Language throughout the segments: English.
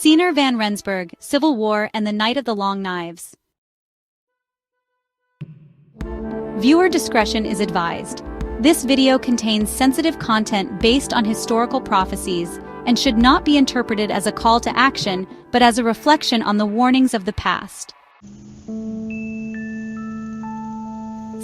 Siener van Rensburg, Civil War and the Night of the Long Knives. Viewer discretion is advised. This video contains sensitive content based on historical prophecies and should not be interpreted as a call to action, but as a reflection on the warnings of the past.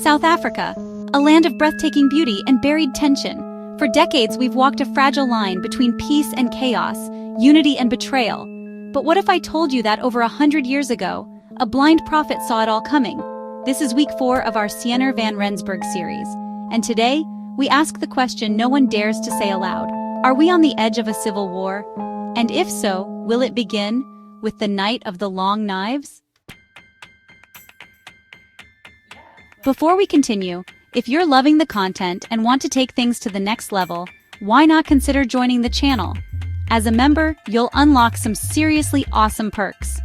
South Africa, a land of breathtaking beauty and buried tension. For decades, we've walked a fragile line between peace and chaos, unity and betrayal. But what if I told you that over 100 years ago, a blind prophet saw it all coming? This is week 4 of our Siener van Rensburg series, and today, we ask the question no one dares to say aloud. Are we on the edge of a civil war? And if so, will it begin with the Night of the Long Knives? Before we continue, if you're loving the content and want to take things to the next level, why not consider joining the channel? As a member, you'll unlock some seriously awesome perks.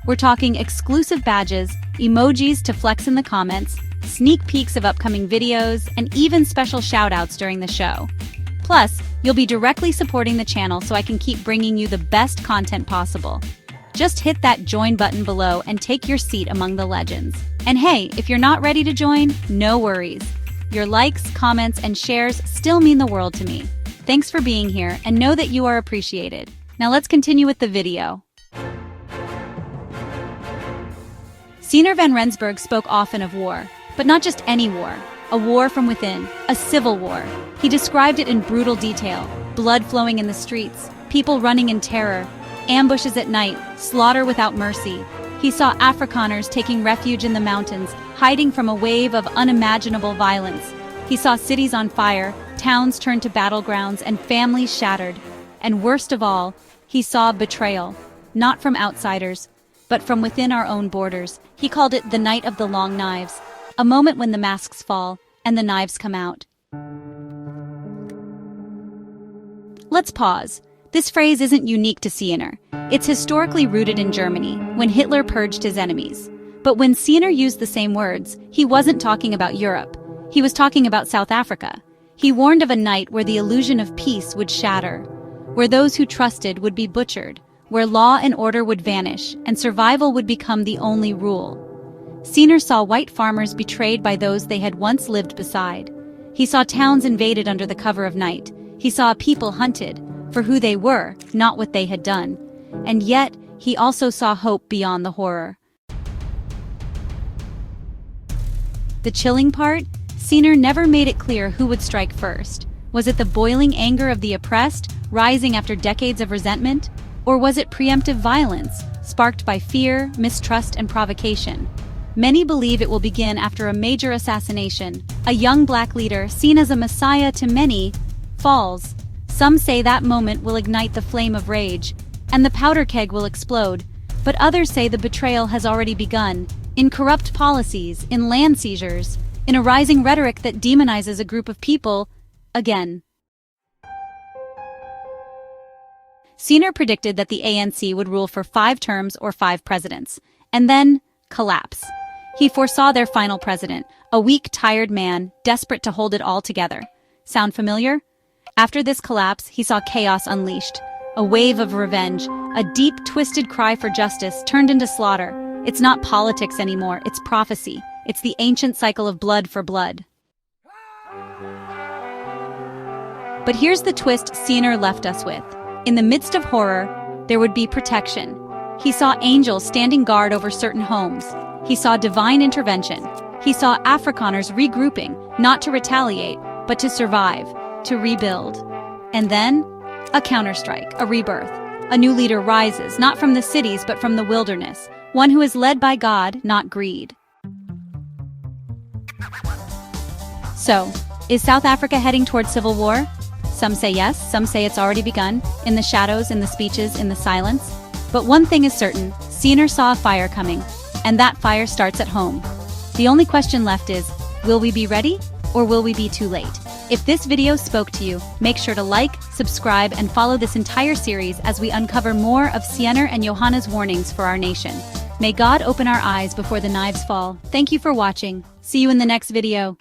We're talking exclusive badges, emojis to flex in the comments, sneak peeks of upcoming videos, and even special shoutouts during the show. Plus, you'll be directly supporting the channel so I can keep bringing you the best content possible. Just hit that join button below and take your seat among the legends. And hey, if you're not ready to join, no worries. Your likes, comments, and shares still mean the world to me. Thanks for being here, and know that you are appreciated. Now let's continue with the video. Siener van Rensburg spoke often of war, but not just any war. A war from within, a civil war. He described it in brutal detail, blood flowing in the streets, people running in terror, ambushes at night, slaughter without mercy. He saw Afrikaners taking refuge in the mountains, hiding from a wave of unimaginable violence. He saw cities on fire, towns turned to battlegrounds, and families shattered. And worst of all, he saw betrayal, not from outsiders, but from within our own borders. He called it the Night of the Long Knives, a moment when the masks fall and the knives come out. Let's pause. This phrase isn't unique to Siener. It's historically rooted in Germany, when Hitler purged his enemies. But when Siener used the same words, he wasn't talking about Europe. He was talking about South Africa. He warned of a night where the illusion of peace would shatter, where those who trusted would be butchered, where law and order would vanish, and survival would become the only rule. Siener saw white farmers betrayed by those they had once lived beside. He saw towns invaded under the cover of night. He saw a people hunted for who they were, not what they had done. And yet, he also saw hope beyond the horror. The chilling part? Siener never made it clear who would strike first. Was it the boiling anger of the oppressed, rising after decades of resentment? Or was it preemptive violence, sparked by fear, mistrust, and provocation? Many believe it will begin after a major assassination. A young black leader, seen as a messiah to many, falls. Some say that moment will ignite the flame of rage, and the powder keg will explode. But others say the betrayal has already begun, in corrupt policies, in land seizures, in a rising rhetoric that demonizes a group of people, again. Siener predicted that the ANC would rule for 5 terms or 5 presidents, and then collapse. He foresaw their final president, a weak, tired man, desperate to hold it all together. Sound familiar? After this collapse, he saw chaos unleashed. A wave of revenge, a deep, twisted cry for justice turned into slaughter. It's not politics anymore, it's prophecy. It's the ancient cycle of blood for blood. But here's the twist Siener left us with. In the midst of horror, there would be protection. He saw angels standing guard over certain homes. He saw divine intervention. He saw Afrikaners regrouping, not to retaliate, but to survive, to rebuild. And then, a counterstrike, a rebirth. A new leader rises, not from the cities, but from the wilderness. One who is led by God, not greed. So, is South Africa heading toward civil war? Some say yes, some say it's already begun, in the shadows, in the speeches, in the silence. But one thing is certain, Siener saw a fire coming, and that fire starts at home. The only question left is, will we be ready, or will we be too late? If this video spoke to you, make sure to like, subscribe, and follow this entire series as we uncover more of Siener and Johanna's warnings for our nation. May God open our eyes before the knives fall. Thank you for watching. See you in the next video.